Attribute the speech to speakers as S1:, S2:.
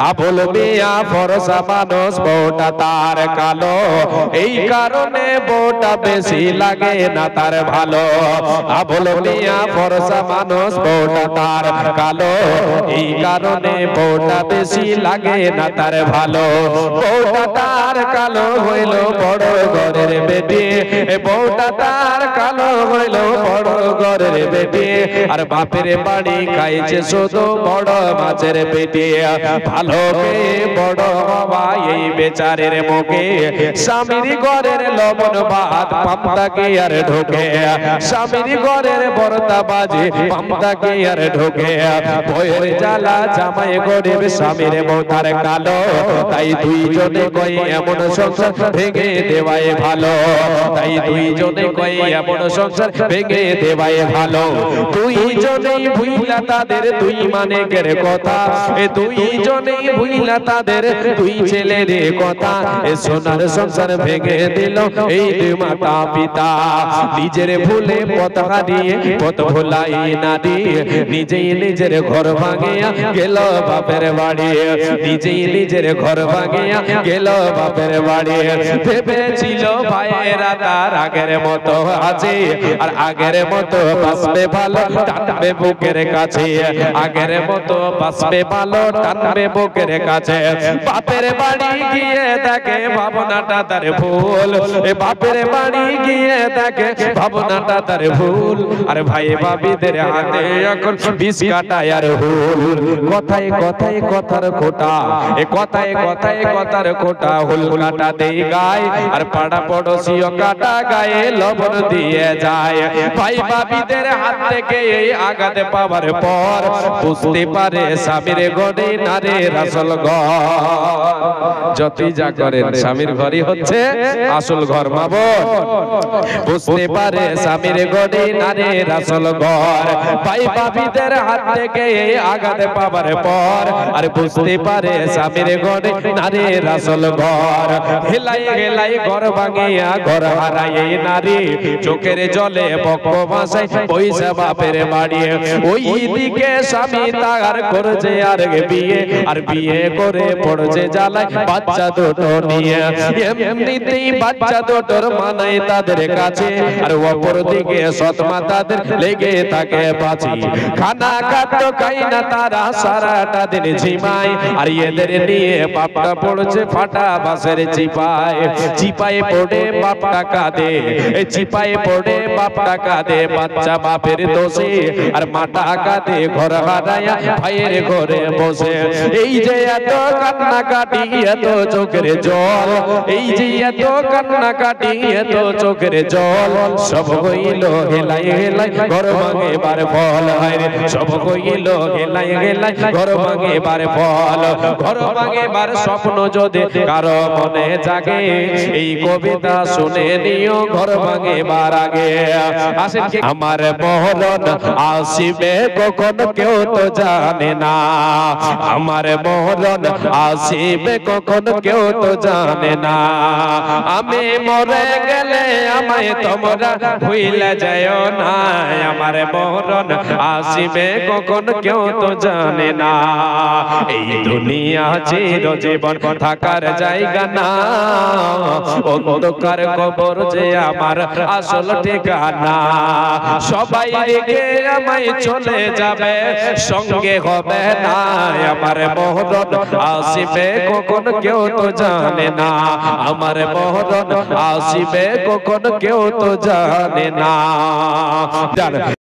S1: আবুল মিয়া ফরসা মানুষ বউটা তার কালো, এই কারণে বউটা বেশি লাগে না তার ভালো। আবুল মিয়া ফরসা মানুষ বউটা তার কালো, এই কারণে বউটা বেশি লাগে না তার ভালো। বউটা তার কালো হইল বড় ঘরের বেটি, বউটা তার কালো হইল বড় ঘরের বেটি, আর বাপের বাড়ি খাইছে শুধু বড় মাছের পেটি। ভালো পেয়ে বড় হওয়া এই বেচারের মুখে, স্বামীর ঘরের লবণ ভাত পান্তাকে আর ঢোকে, স্বামীর ঘরের বর্তা বাজে পান্তাকে আর ঢোকে। বইয়ের জ্বালা জামাই গরিব স্বামীর বউ তার কালো, তাই দুইজনে কই এমন সংসার ভেঙে দেওয়াই ভালো, তাই দুইজনে কই এমন সংসার ভেঙে দেওয়াই ভালো। দুইজনেই ভুইলা তাদের দুই মানেকের কথা, এ দুইজনেই ভুইলা তাদের দুই ছেলের কথা, এ সোনার সংসার ভেঙে দিল এই দুই মাতা পিতা। নিজের ভুলে পথ হারিয়ে পথ ভোলাই না দিয়ে, নিজেই নিজের ঘর ভাঙিয়া গেল বাপের বাড়ি, নিজেই নিজের ঘর ভাঙিয়া গেল বাপের বাড়ি। ভেবেছিল ভাইয়েরা তার আগের মতো আছে, আর আগের মতো বাঁচবে ভালো টানবে বুকের কাছে, আগের মতো বাঁচবে ভালো টানবে বুকের কাছে। বাপের বাড়ি গিয়ে দেখে ভাবনাটা তার ভুল, এ বাপের বাড়ি গিয়ে দেখে ভাবনাটা তার ভুল, আর ভাই ভাবিদের হাতে এখন বিষ কাটায় আর হুল। কথায় কথায় কথার খোটা, এ কথায় কথায় কথার খোটা, হুল কাটা দেই গায় আর পাড়া পড়োশিও কাটা গায়ে লবণ দিয়ে যায়। ভাই ভাবিদের হাত থেকে এই আঘাত পাওয়ার পর বুঝতে পারে স্বামীর ঘরে নারীর আসল ঘর। যতই যা করেন স্বামীর ঘরই হচ্ছে আসল ঘর। মা বোন বুঝতে পারে স্বামীর ঘরে নারীর আসল ঘর। ভাই ভাবিদের হাত থেকে এই আঘাত পাওয়ার পর আর বুঝতে পারে স্বামীর ঘরে নারীর আসল ঘর। হেলাই হেলাই ঘর ভাঙিয়া ঘর হারায় এই নারী, চোখের জলে বক্ষ ভাসায় পয়সা বাপের বাড়ি। ওই দিকে স্বামী তার করছে আর বিয়ে, আর বিয়ে করে পড়ছে জ্বালায় বাচ্চা দুটো নিয়ে। এমনিতেই বাচ্চা দুটোর মানায় তাদের কাছে, আর অপর দিকে সৎমা তাদের লেগে থাকে পাছি। খানা খাদ্য খাই না তারা সারাটা দিন ঝিমায়, আর এদের নিয়ে বাপটা পড়ছে ফাটা বাসের চিপায়। চিপায় পড়ে বাপটা কাঁদে, চিপায় পড়ে বাপটা কাঁদে বাচ্চা বাপের দোষে, আর মাটা কাঁদে ঘর হারায়া ভাইয়ের ঘরে বসে। এই যে এত কান্না কাটি এত চোখের জল, এই যে এত কান্না কাটি এত চোখের জল, সব হইল হেলাই হেলাই ঘর ভাঙে বার ফল। সব হইল হেলাই হেলাই ঘর ভাঙে বার ফল। ঘর ভাঙে বার স্বপ্ন যদি কারো মনে জাগে, এই কবিতা শুনে নিও ঘর ভাঙে বার আগে। আমার মরণ আসিবে কখন কেউ তো জানে না, আমার মরণ আসিবে কখন কেউ তো জানে না। আমি মরে গেলে আমায় তোমরা ভুইলা যাও না, আমার মরণ আসিবে কখন কেউ তো জানে না। এই দুনিয়া চিরজীবন থাকার জায়গা না, অন্ধকার কবর যে আমার আসল ঠিকানা। সবাই রেখে আমায় চলে যাবে, সঙ্গে হবে না, আমার মরণ আসিবে কখন কেউ তো জানে না, আমার মরণ আসিবে কখন কেউ তো জানে না।